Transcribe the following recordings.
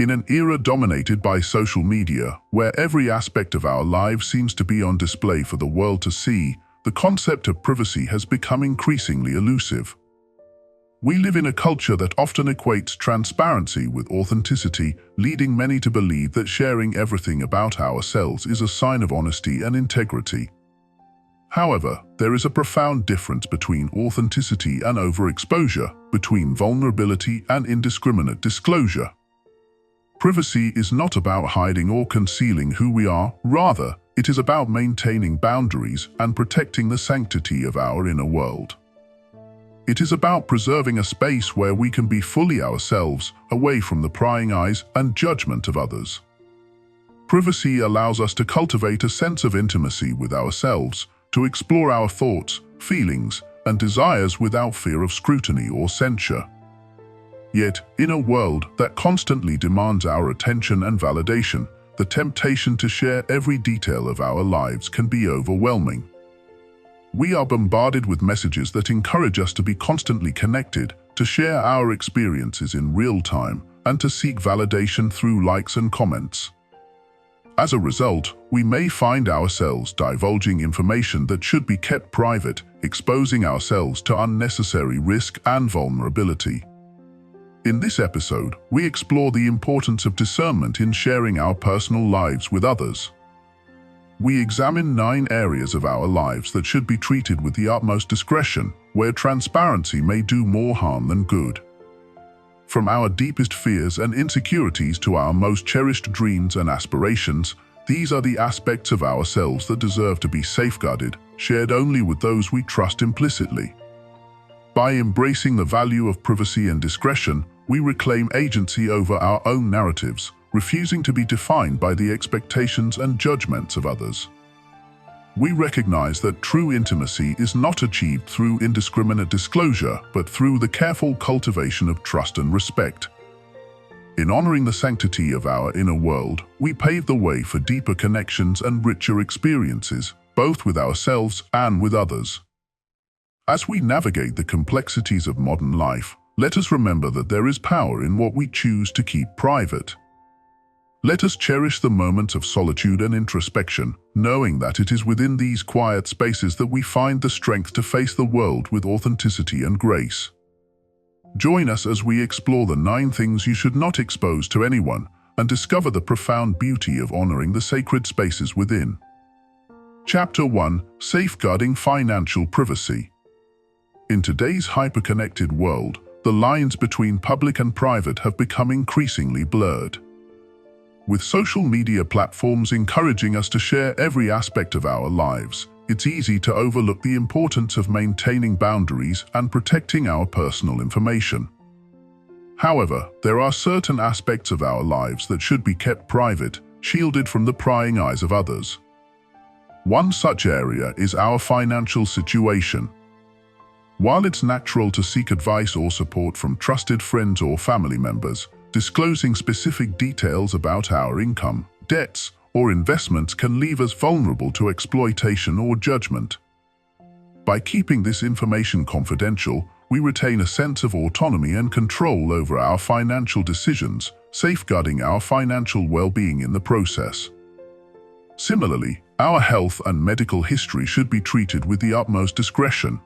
In an era dominated by social media, where every aspect of our lives seems to be on display for the world to see, the concept of privacy has become increasingly elusive. We live in a culture that often equates transparency with authenticity, leading many to believe that sharing everything about ourselves is a sign of honesty and integrity. However, there is a profound difference between authenticity and overexposure, between vulnerability and indiscriminate disclosure. Privacy is not about hiding or concealing who we are, rather, it is about maintaining boundaries and protecting the sanctity of our inner world. It is about preserving a space where we can be fully ourselves, away from the prying eyes and judgment of others. Privacy allows us to cultivate a sense of intimacy with ourselves, to explore our thoughts, feelings, and desires without fear of scrutiny or censure. Yet, in a world that constantly demands our attention and validation, the temptation to share every detail of our lives can be overwhelming. We are bombarded with messages that encourage us to be constantly connected, to share our experiences in real time, and to seek validation through likes and comments. As a result, we may find ourselves divulging information that should be kept private, exposing ourselves to unnecessary risk and vulnerability. In this episode, we explore the importance of discernment in sharing our personal lives with others. We examine 9 areas of our lives that should be treated with the utmost discretion, where transparency may do more harm than good. From our deepest fears and insecurities to our most cherished dreams and aspirations, these are the aspects of ourselves that deserve to be safeguarded, shared only with those we trust implicitly. By embracing the value of privacy and discretion, we reclaim agency over our own narratives, refusing to be defined by the expectations and judgments of others. We recognize that true intimacy is not achieved through indiscriminate disclosure, but through the careful cultivation of trust and respect. In honoring the sanctity of our inner world, we pave the way for deeper connections and richer experiences, both with ourselves and with others. As we navigate the complexities of modern life, let us remember that there is power in what we choose to keep private. Let us cherish the moments of solitude and introspection, knowing that it is within these quiet spaces that we find the strength to face the world with authenticity and grace. Join us as we explore the 9 things you should not expose to anyone and discover the profound beauty of honoring the sacred spaces within. Chapter 1: Safeguarding Financial Privacy. In today's hyper-connected world, the lines between public and private have become increasingly blurred. With social media platforms encouraging us to share every aspect of our lives, it's easy to overlook the importance of maintaining boundaries and protecting our personal information. However, there are certain aspects of our lives that should be kept private, shielded from the prying eyes of others. One such area is our financial situation. While it's natural to seek advice or support from trusted friends or family members, disclosing specific details about our income, debts, or investments can leave us vulnerable to exploitation or judgment. By keeping this information confidential, we retain a sense of autonomy and control over our financial decisions, safeguarding our financial well-being in the process. Similarly, our health and medical history should be treated with the utmost discretion.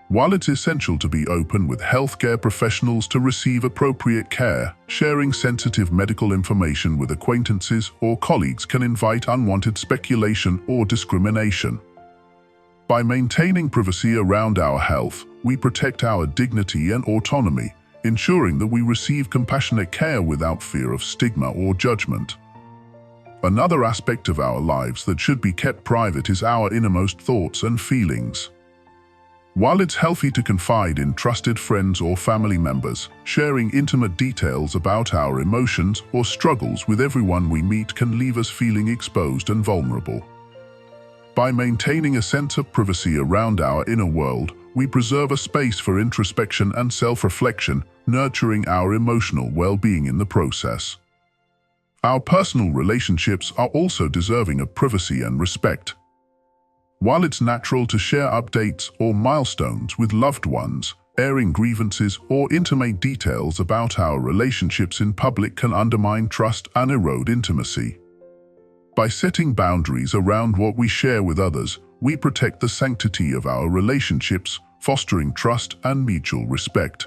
While it's essential to be open with healthcare professionals to receive appropriate care, sharing sensitive medical information with acquaintances or colleagues can invite unwanted speculation or discrimination. By maintaining privacy around our health, we protect our dignity and autonomy, ensuring that we receive compassionate care without fear of stigma or judgment. Another aspect of our lives that should be kept private is our innermost thoughts and feelings. While it's healthy to confide in trusted friends or family members, sharing intimate details about our emotions or struggles with everyone we meet can leave us feeling exposed and vulnerable. By maintaining a sense of privacy around our inner world, we preserve a space for introspection and self-reflection, nurturing our emotional well-being in the process. Our personal relationships are also deserving of privacy and respect. While it's natural to share updates or milestones with loved ones, Airing grievances or intimate details about our relationships in public can undermine trust and erode intimacy. By setting boundaries around what we share with others, we protect the sanctity of our relationships, fostering trust and mutual respect.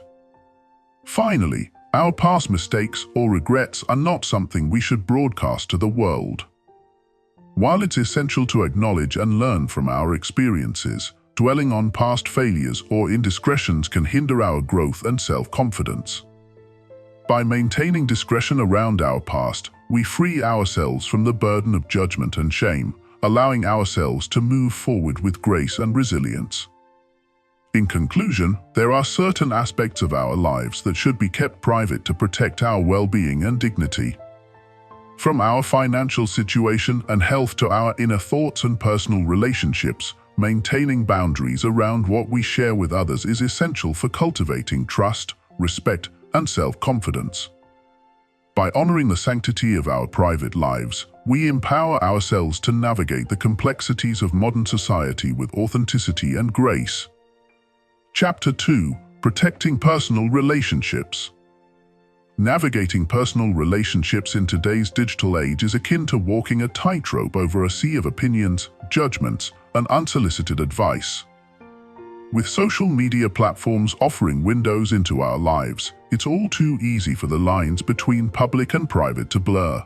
Finally, our past mistakes or regrets are not something we should broadcast to the world. While it's essential to acknowledge and learn from our experiences, dwelling on past failures or indiscretions can hinder our growth and self-confidence. By maintaining discretion around our past, we free ourselves from the burden of judgment and shame, allowing ourselves to move forward with grace and resilience. In conclusion, there are certain aspects of our lives that should be kept private to protect our well-being and dignity. From our financial situation and health to our inner thoughts and personal relationships, maintaining boundaries around what we share with others is essential for cultivating trust, respect, and self-confidence. By honoring the sanctity of our private lives, we empower ourselves to navigate the complexities of modern society with authenticity and grace. Chapter 2: Protecting Personal Relationships. Navigating personal relationships in today's digital age is akin to walking a tightrope over a sea of opinions, judgments, and unsolicited advice. With social media platforms offering windows into our lives, it's all too easy for the lines between public and private to blur.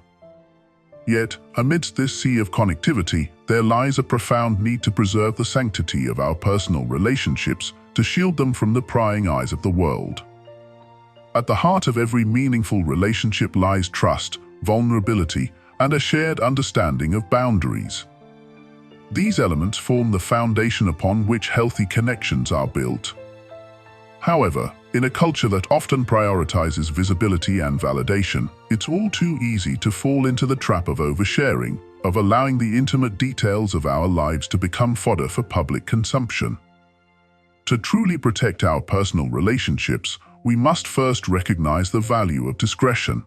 Yet, amidst this sea of connectivity, there lies a profound need to preserve the sanctity of our personal relationships, to shield them from the prying eyes of the world. At the heart of every meaningful relationship lies trust, vulnerability, and a shared understanding of boundaries. These elements form the foundation upon which healthy connections are built. However, in a culture that often prioritizes visibility and validation, it's all too easy to fall into the trap of oversharing, of allowing the intimate details of our lives to become fodder for public consumption. To truly protect our personal relationships, we must first recognize the value of discretion.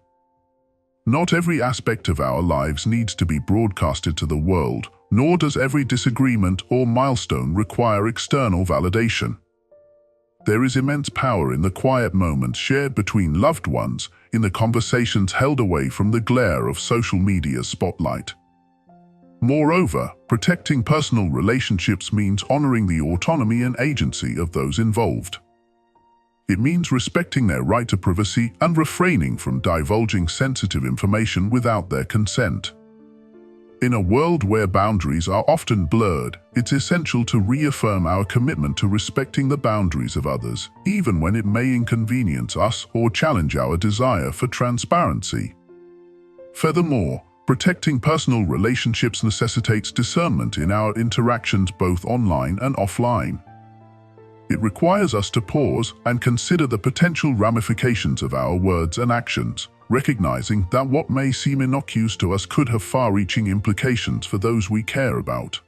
Not every aspect of our lives needs to be broadcasted to the world, nor does every disagreement or milestone require external validation. There is immense power in the quiet moments shared between loved ones, in the conversations held away from the glare of social media's spotlight. Moreover, protecting personal relationships means honoring the autonomy and agency of those involved. It means respecting their right to privacy and refraining from divulging sensitive information without their consent. In a world where boundaries are often blurred, it's essential to reaffirm our commitment to respecting the boundaries of others, even when it may inconvenience us or challenge our desire for transparency. Furthermore, protecting personal relationships necessitates discernment in our interactions both online and offline. It requires us to pause and consider the potential ramifications of our words and actions, recognizing that what may seem innocuous to us could have far-reaching implications for those we care about.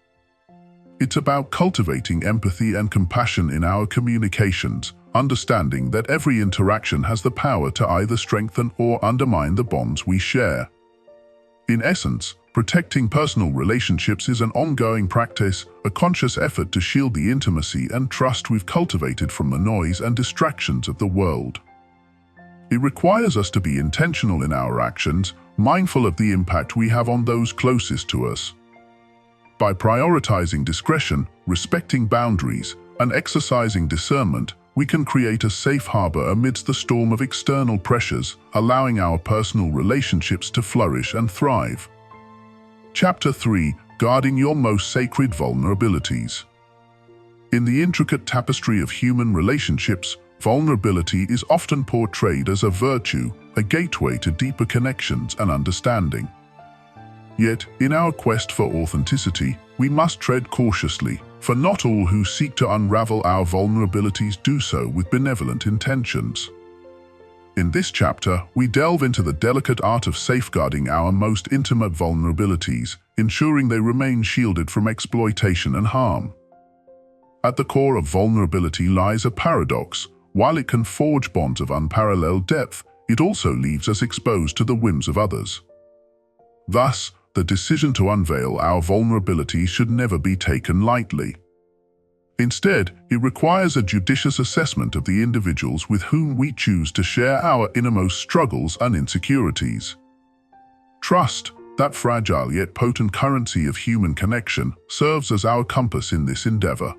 It's about cultivating empathy and compassion in our communications, understanding that every interaction has the power to either strengthen or undermine the bonds we share. In essence, protecting personal relationships is an ongoing practice, a conscious effort to shield the intimacy and trust we've cultivated from the noise and distractions of the world. It requires us to be intentional in our actions, mindful of the impact we have on those closest to us. By prioritizing discretion, respecting boundaries, and exercising discernment, we can create a safe harbor amidst the storm of external pressures, allowing our personal relationships to flourish and thrive. Chapter 3: Guarding Your Most Sacred Vulnerabilities. In the intricate tapestry of human relationships, vulnerability is often portrayed as a virtue, a gateway to deeper connections and understanding. Yet, in our quest for authenticity, we must tread cautiously, for not all who seek to unravel our vulnerabilities do so with benevolent intentions. In this chapter, we delve into the delicate art of safeguarding our most intimate vulnerabilities, ensuring they remain shielded from exploitation and harm. At the core of vulnerability lies a paradox. While it can forge bonds of unparalleled depth, it also leaves us exposed to the whims of others. Thus, the decision to unveil our vulnerabilities should never be taken lightly. Instead, it requires a judicious assessment of the individuals with whom we choose to share our innermost struggles and insecurities. Trust, that fragile yet potent currency of human connection, serves as our compass in this endeavor.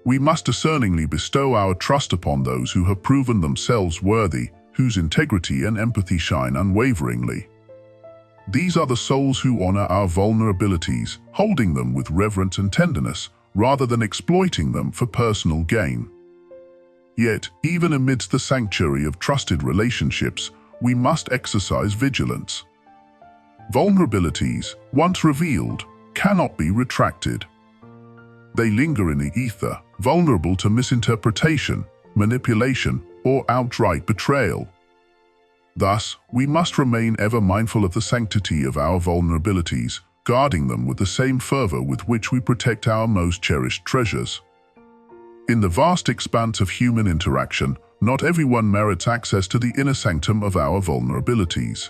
We must discerningly bestow our trust upon those who have proven themselves worthy, whose integrity and empathy shine unwaveringly. These are the souls who honor our vulnerabilities, holding them with reverence and tenderness, rather than exploiting them for personal gain. Yet, even amidst the sanctuary of trusted relationships, we must exercise vigilance. Vulnerabilities, once revealed, cannot be retracted. They linger in the ether, vulnerable to misinterpretation, manipulation, or outright betrayal. Thus, we must remain ever mindful of the sanctity of our vulnerabilities, guarding them with the same fervor with which we protect our most cherished treasures. In the vast expanse of human interaction, not everyone merits access to the inner sanctum of our vulnerabilities.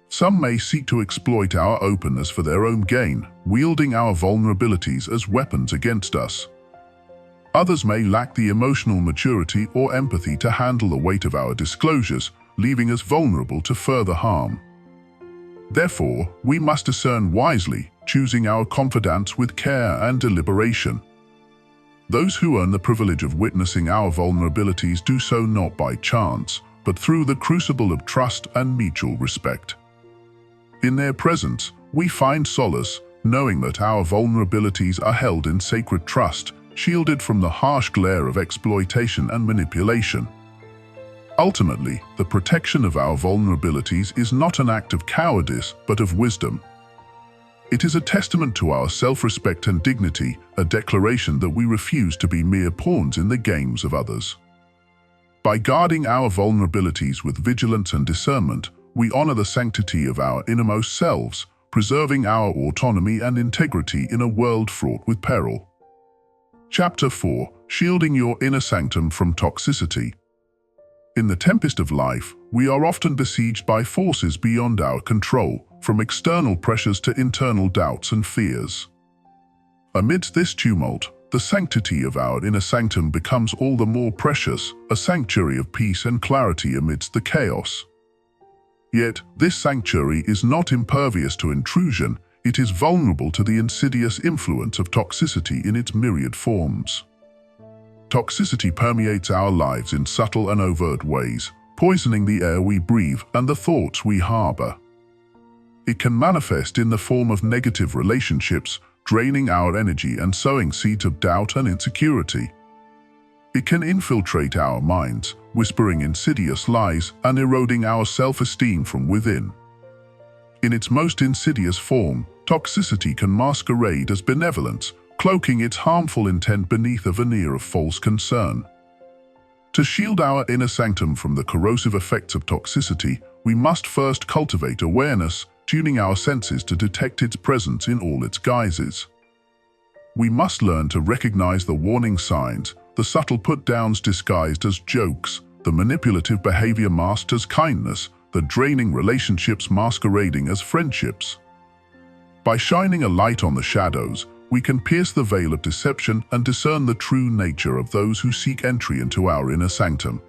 Some may seek to exploit our openness for their own gain, wielding our vulnerabilities as weapons against us. Others may lack the emotional maturity or empathy to handle the weight of our disclosures, leaving us vulnerable to further harm. Therefore, we must discern wisely, choosing our confidants with care and deliberation. Those who earn the privilege of witnessing our vulnerabilities do so not by chance, but through the crucible of trust and mutual respect. In their presence, we find solace, knowing that our vulnerabilities are held in sacred trust, shielded from the harsh glare of exploitation and manipulation. Ultimately, the protection of our vulnerabilities is not an act of cowardice, but of wisdom. It is a testament to our self-respect and dignity, a declaration that we refuse to be mere pawns in the games of others. By guarding our vulnerabilities with vigilance and discernment, we honor the sanctity of our innermost selves, preserving our autonomy and integrity in a world fraught with peril. Chapter 4: Shielding Your Inner Sanctum from Toxicity. In the tempest of life, we are often besieged by forces beyond our control, from external pressures to internal doubts and fears. Amidst this tumult, the sanctity of our inner sanctum becomes all the more precious, a sanctuary of peace and clarity amidst the chaos. Yet, this sanctuary is not impervious to intrusion, it is vulnerable to the insidious influence of toxicity in its myriad forms. Toxicity permeates our lives in subtle and overt ways, poisoning the air we breathe and the thoughts we harbor. It can manifest in the form of negative relationships, draining our energy and sowing seeds of doubt and insecurity. It can infiltrate our minds, whispering insidious lies and eroding our self-esteem from within. In its most insidious form, toxicity can masquerade as benevolence, cloaking its harmful intent beneath a veneer of false concern. To shield our inner sanctum from the corrosive effects of toxicity, we must first cultivate awareness, tuning our senses to detect its presence in all its guises. We must learn to recognize the warning signs, the subtle put-downs disguised as jokes, the manipulative behavior masked as kindness, the draining relationships masquerading as friendships. By shining a light on the shadows, we can pierce the veil of deception and discern the true nature of those who seek entry into our inner sanctum.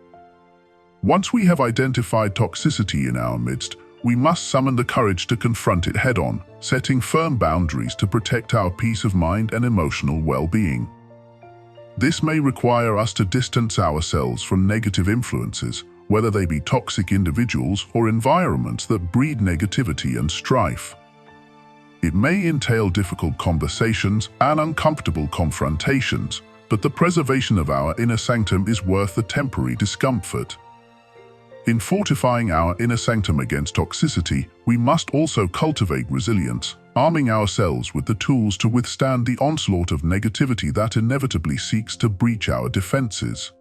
Once we have identified toxicity in our midst, we must summon the courage to confront it head-on, setting firm boundaries to protect our peace of mind and emotional well-being. This may require us to distance ourselves from negative influences, whether they be toxic individuals or environments that breed negativity and strife. It may entail difficult conversations and uncomfortable confrontations, but the preservation of our inner sanctum is worth the temporary discomfort. In fortifying our inner sanctum against toxicity, we must also cultivate resilience, arming ourselves with the tools to withstand the onslaught of negativity that inevitably seeks to breach our defenses.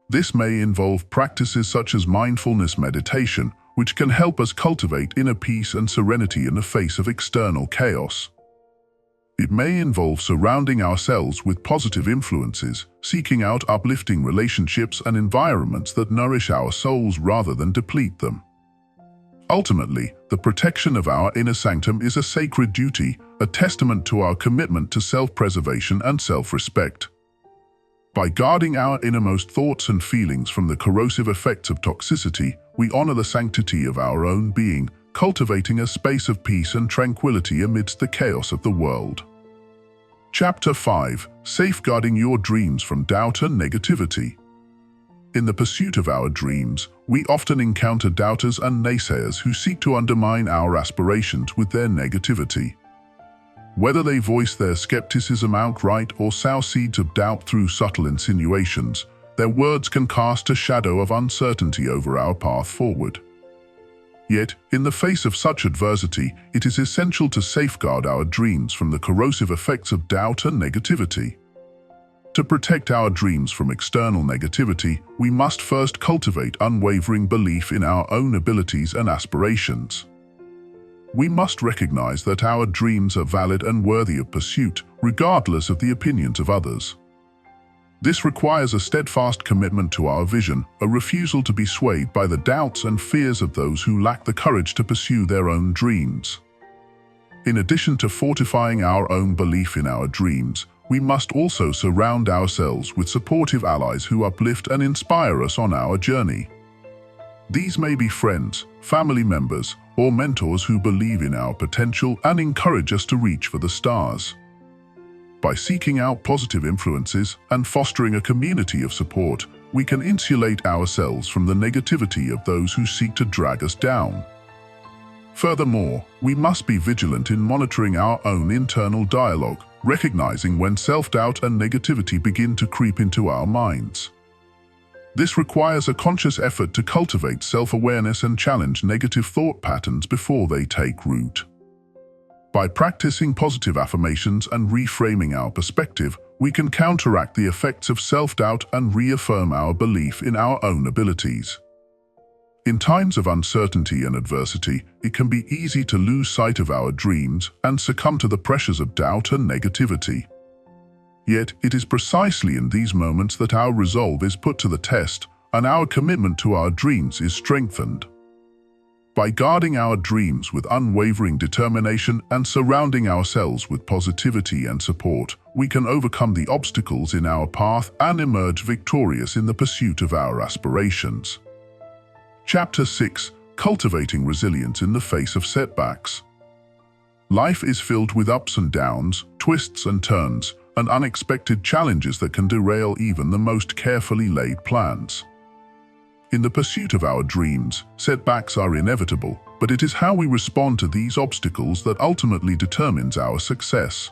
This may involve practices such as mindfulness meditation, which can help us cultivate inner peace and serenity in the face of external chaos. It may involve surrounding ourselves with positive influences, seeking out uplifting relationships and environments that nourish our souls rather than deplete them. Ultimately, the protection of our inner sanctum is a sacred duty, a testament to our commitment to self-preservation and self-respect. By guarding our innermost thoughts and feelings from the corrosive effects of toxicity, we honor the sanctity of our own being, cultivating a space of peace and tranquility amidst the chaos of the world. Chapter 5: Safeguarding Your Dreams from Doubt and Negativity. In the pursuit of our dreams, we often encounter doubters and naysayers who seek to undermine our aspirations with their negativity. Whether they voice their skepticism outright or sow seeds of doubt through subtle insinuations, their words can cast a shadow of uncertainty over our path forward. Yet, in the face of such adversity, it is essential to safeguard our dreams from the corrosive effects of doubt and negativity. To protect our dreams from external negativity, we must first cultivate unwavering belief in our own abilities and aspirations. We must recognize that our dreams are valid and worthy of pursuit, regardless of the opinions of others. This requires a steadfast commitment to our vision, a refusal to be swayed by the doubts and fears of those who lack the courage to pursue their own dreams. In addition to fortifying our own belief in our dreams, we must also surround ourselves with supportive allies who uplift and inspire us on our journey. These may be friends, family members, or mentors who believe in our potential and encourage us to reach for the stars. By seeking out positive influences and fostering a community of support, we can insulate ourselves from the negativity of those who seek to drag us down. Furthermore, we must be vigilant in monitoring our own internal dialogue, recognizing when self-doubt and negativity begin to creep into our minds. This requires a conscious effort to cultivate self-awareness and challenge negative thought patterns before they take root. By practicing positive affirmations and reframing our perspective, we can counteract the effects of self-doubt and reaffirm our belief in our own abilities. In times of uncertainty and adversity, it can be easy to lose sight of our dreams and succumb to the pressures of doubt and negativity. Yet, it is precisely in these moments that our resolve is put to the test and our commitment to our dreams is strengthened. By guarding our dreams with unwavering determination and surrounding ourselves with positivity and support, we can overcome the obstacles in our path and emerge victorious in the pursuit of our aspirations. Chapter 6: Cultivating Resilience in the Face of Setbacks. Life is filled with ups and downs, twists and turns, and unexpected challenges that can derail even the most carefully laid plans. In the pursuit of our dreams, setbacks are inevitable, but it is how we respond to these obstacles that ultimately determines our success.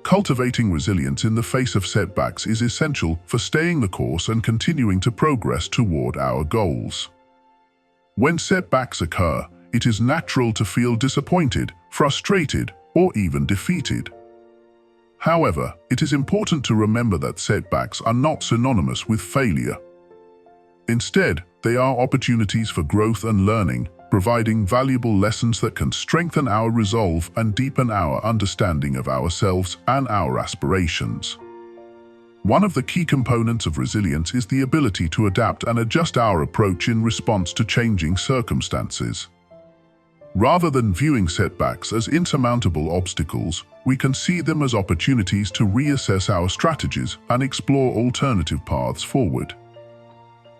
Cultivating resilience in the face of setbacks is essential for staying the course and continuing to progress toward our goals. When setbacks occur, it is natural to feel disappointed, frustrated, or even defeated. However, it is important to remember that setbacks are not synonymous with failure. Instead, they are opportunities for growth and learning, providing valuable lessons that can strengthen our resolve and deepen our understanding of ourselves and our aspirations. One of the key components of resilience is the ability to adapt and adjust our approach in response to changing circumstances. Rather than viewing setbacks as insurmountable obstacles, we can see them as opportunities to reassess our strategies and explore alternative paths forward.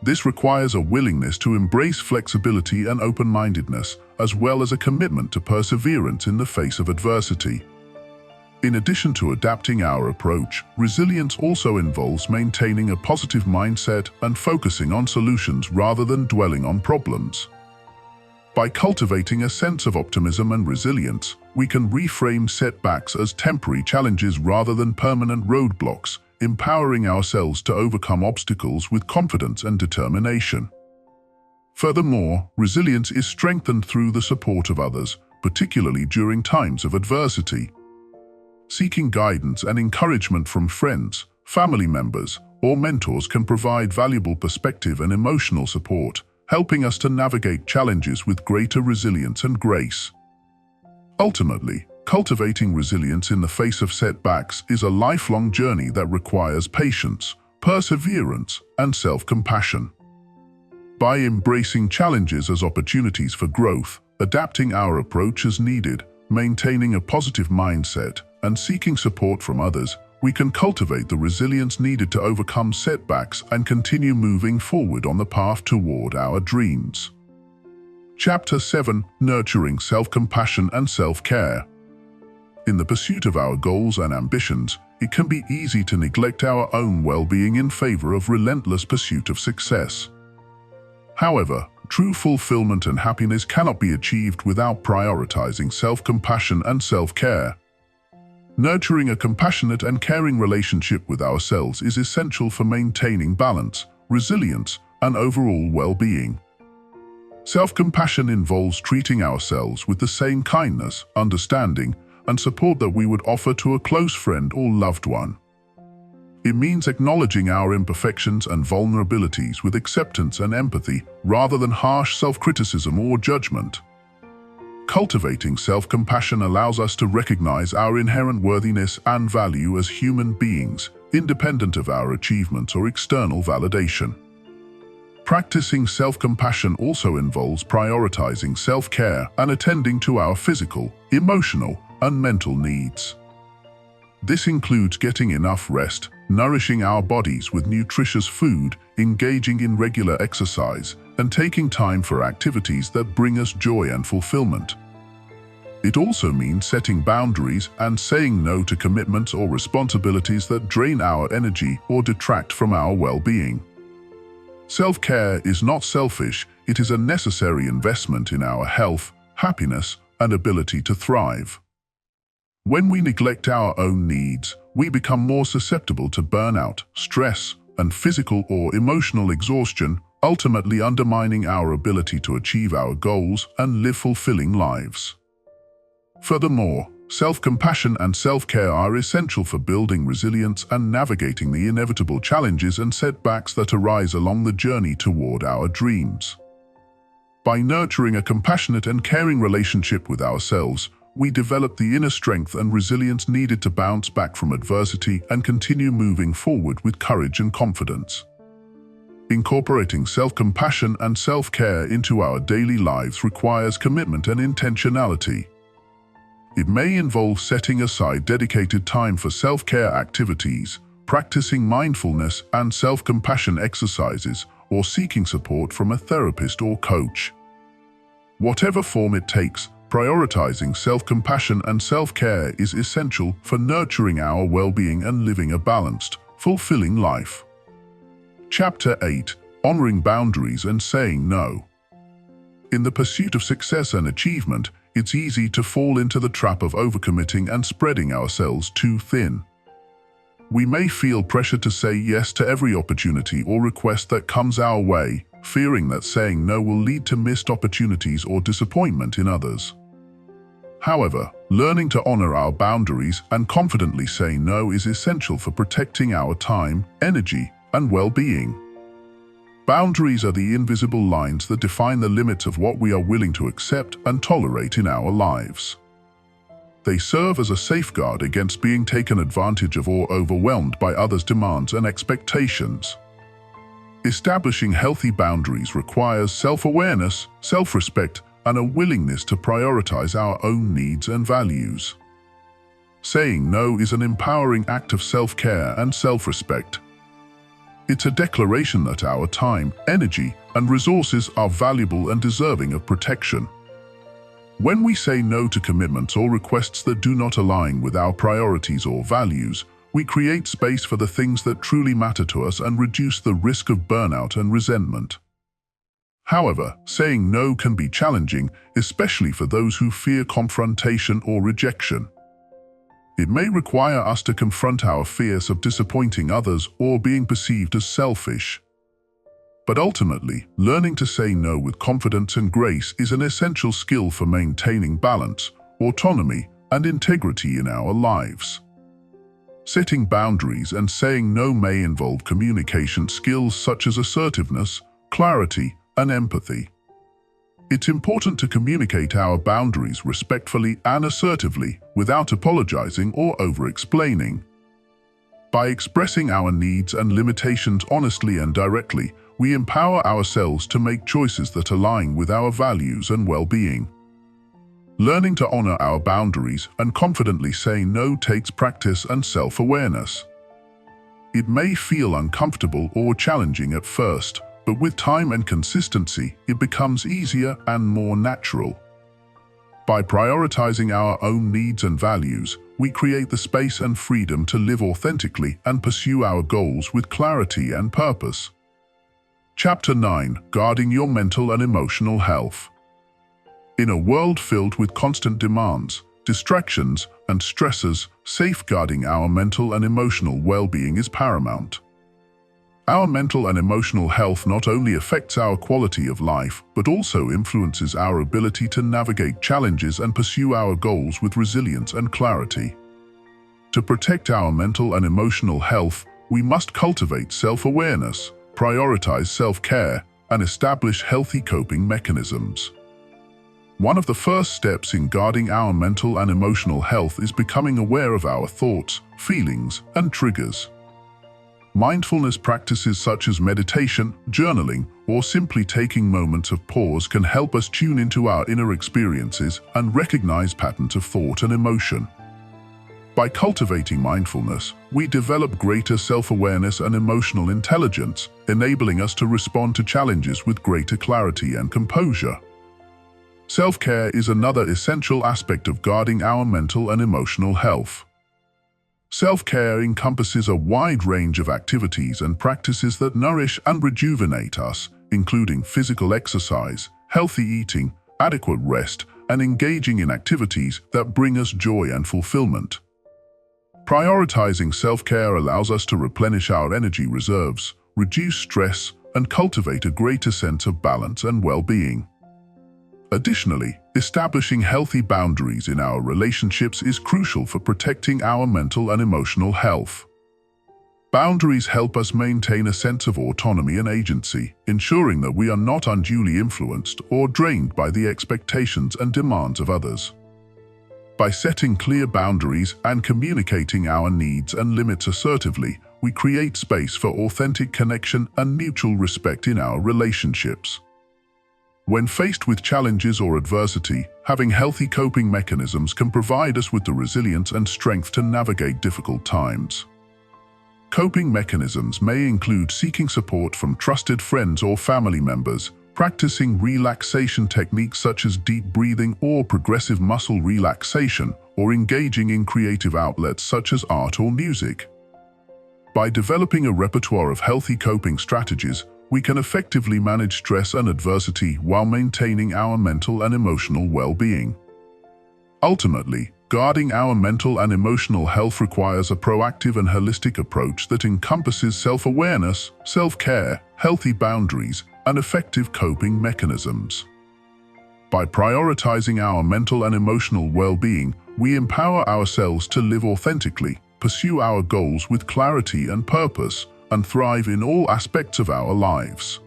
This requires a willingness to embrace flexibility and open-mindedness, as well as a commitment to perseverance in the face of adversity. In addition to adapting our approach, resilience also involves maintaining a positive mindset and focusing on solutions rather than dwelling on problems. By cultivating a sense of optimism and resilience, we can reframe setbacks as temporary challenges rather than permanent roadblocks, empowering ourselves to overcome obstacles with confidence and determination. Furthermore, resilience is strengthened through the support of others, particularly during times of adversity. Seeking guidance and encouragement from friends, family members, or mentors can provide valuable perspective and emotional support, helping us to navigate challenges with greater resilience and grace. Ultimately, cultivating resilience in the face of setbacks is a lifelong journey that requires patience, perseverance, and self-compassion. By embracing challenges as opportunities for growth, adapting our approach as needed, maintaining a positive mindset, and seeking support from others, we can cultivate the resilience needed to overcome setbacks and continue moving forward on the path toward our dreams. Chapter 7: Nurturing Self-Compassion and Self-Care. In the pursuit of our goals and ambitions, it can be easy to neglect our own well-being in favor of relentless pursuit of success. However, true fulfillment and happiness cannot be achieved without prioritizing self-compassion and self-care. Nurturing a compassionate and caring relationship with ourselves is essential for maintaining balance, resilience, and overall well-being. Self-compassion involves treating ourselves with the same kindness, understanding, and support that we would offer to a close friend or loved one. It means acknowledging our imperfections and vulnerabilities with acceptance and empathy rather than harsh self-criticism or judgment. Cultivating self-compassion allows us to recognize our inherent worthiness and value as human beings, independent of our achievements or external validation. Practicing self-compassion also involves prioritizing self-care and attending to our physical, emotional, and mental needs. This includes getting enough rest, nourishing our bodies with nutritious food, engaging in regular exercise, and taking time for activities that bring us joy and fulfillment. It also means setting boundaries and saying no to commitments or responsibilities that drain our energy or detract from our well-being. Self-care is not selfish, it is a necessary investment in our health, happiness, and ability to thrive. When we neglect our own needs, we become more susceptible to burnout, stress, and physical or emotional exhaustion, ultimately undermining our ability to achieve our goals and live fulfilling lives. Furthermore, self-compassion and self-care are essential for building resilience and navigating the inevitable challenges and setbacks that arise along the journey toward our dreams. By nurturing a compassionate and caring relationship with ourselves, we develop the inner strength and resilience needed to bounce back from adversity and continue moving forward with courage and confidence. Incorporating self-compassion and self-care into our daily lives requires commitment and intentionality. It may involve setting aside dedicated time for self-care activities, practicing mindfulness and self-compassion exercises, or seeking support from a therapist or coach. Whatever form it takes, prioritizing self-compassion and self-care is essential for nurturing our well-being and living a balanced, fulfilling life. Chapter 8: Honoring Boundaries and Saying No. In the pursuit of success and achievement, it's easy to fall into the trap of overcommitting and spreading ourselves too thin. We may feel pressure to say yes to every opportunity or request that comes our way, fearing that saying no will lead to missed opportunities or disappointment in others. However, learning to honor our boundaries and confidently say no is essential for protecting our time, energy, and well-being. Boundaries are the invisible lines that define the limits of what we are willing to accept and tolerate in our lives. They serve as a safeguard against being taken advantage of or overwhelmed by others' demands and expectations. Establishing healthy boundaries requires self-awareness, self-respect, and a willingness to prioritize our own needs and values. Saying no is an empowering act of self-care and self-respect. It's a declaration that our time, energy, and resources are valuable and deserving of protection. When we say no to commitments or requests that do not align with our priorities or values, we create space for the things that truly matter to us and reduce the risk of burnout and resentment. However, saying no can be challenging, especially for those who fear confrontation or rejection. It may require us to confront our fears of disappointing others or being perceived as selfish. But ultimately, learning to say no with confidence and grace is an essential skill for maintaining balance, autonomy, and integrity in our lives. Setting boundaries and saying no may involve communication skills such as assertiveness, clarity, and empathy. It's important to communicate our boundaries respectfully and assertively without apologizing or over-explaining. By expressing our needs and limitations honestly and directly, we empower ourselves to make choices that align with our values and well-being. Learning to honor our boundaries and confidently say no takes practice and self-awareness. It may feel uncomfortable or challenging at first, but with time and consistency, it becomes easier and more natural. By prioritizing our own needs and values, we create the space and freedom to live authentically and pursue our goals with clarity and purpose. Chapter 9: Guarding Your Mental and Emotional Health. In a world filled with constant demands, distractions, and stressors, safeguarding our mental and emotional well-being is paramount. Our mental and emotional health not only affects our quality of life, but also influences our ability to navigate challenges and pursue our goals with resilience and clarity. To protect our mental and emotional health, we must cultivate self-awareness, prioritize self-care, and establish healthy coping mechanisms. One of the first steps in guarding our mental and emotional health is becoming aware of our thoughts, feelings, and triggers. Mindfulness practices such as meditation, journaling, or simply taking moments of pause can help us tune into our inner experiences and recognize patterns of thought and emotion. By cultivating mindfulness, we develop greater self-awareness and emotional intelligence, enabling us to respond to challenges with greater clarity and composure. Self-care is another essential aspect of guarding our mental and emotional health. Self-care encompasses a wide range of activities and practices that nourish and rejuvenate us, including physical exercise, healthy eating, adequate rest, and engaging in activities that bring us joy and fulfillment. Prioritizing self-care allows us to replenish our energy reserves, reduce stress, and cultivate a greater sense of balance and well-being. Additionally, establishing healthy boundaries in our relationships is crucial for protecting our mental and emotional health. Boundaries help us maintain a sense of autonomy and agency, ensuring that we are not unduly influenced or drained by the expectations and demands of others. By setting clear boundaries and communicating our needs and limits assertively, we create space for authentic connection and mutual respect in our relationships. When faced with challenges or adversity, having healthy coping mechanisms can provide us with the resilience and strength to navigate difficult times. Coping mechanisms may include seeking support from trusted friends or family members, practicing relaxation techniques such as deep breathing or progressive muscle relaxation, or engaging in creative outlets such as art or music. By developing a repertoire of healthy coping strategies, we can effectively manage stress and adversity while maintaining our mental and emotional well-being. Ultimately, guarding our mental and emotional health requires a proactive and holistic approach that encompasses self-awareness, self-care, healthy boundaries, and effective coping mechanisms. By prioritizing our mental and emotional well-being, we empower ourselves to live authentically, pursue our goals with clarity and purpose, and thrive in all aspects of our lives.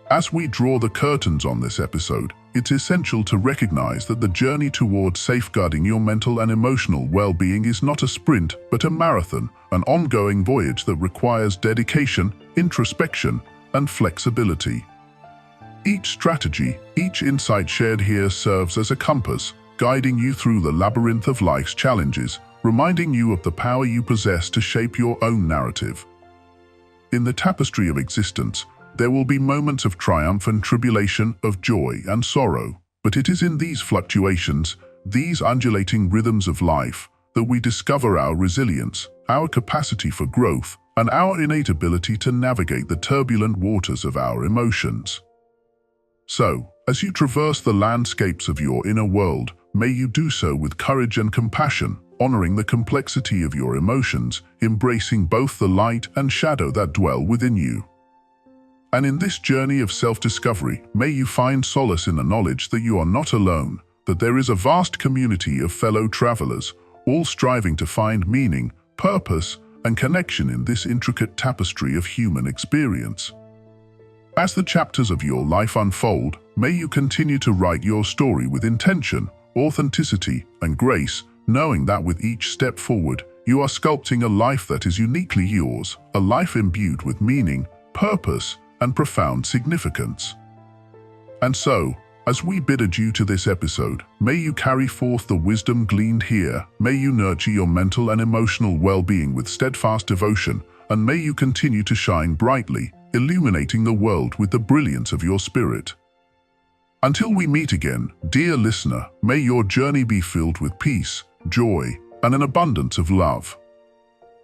As we draw the curtains on this episode, it's essential to recognize that the journey towards safeguarding your mental and emotional well-being is not a sprint, but a marathon, an ongoing voyage that requires dedication, introspection, and flexibility. Each strategy, each insight shared here serves as a compass, guiding you through the labyrinth of life's challenges, reminding you of the power you possess to shape your own narrative. In the tapestry of existence, there will be moments of triumph and tribulation, of joy and sorrow. But it is in these fluctuations, these undulating rhythms of life, that we discover our resilience, our capacity for growth, and our innate ability to navigate the turbulent waters of our emotions. So, as you traverse the landscapes of your inner world, may you do so with courage and compassion, honoring the complexity of your emotions, embracing both the light and shadow that dwell within you. And in this journey of self-discovery, may you find solace in the knowledge that you are not alone, that there is a vast community of fellow travelers, all striving to find meaning, purpose, and connection in this intricate tapestry of human experience. As the chapters of your life unfold, may you continue to write your story with intention, authenticity, and grace, knowing that with each step forward, you are sculpting a life that is uniquely yours, a life imbued with meaning, purpose, and profound significance. And so, As we bid adieu to this episode, may you carry forth the wisdom gleaned here, may you nurture your mental and emotional well-being with steadfast devotion, and may you continue to shine brightly, illuminating the world with the brilliance of your spirit. Until we meet again, dear listener, may your journey be filled with peace, joy, and an abundance of love.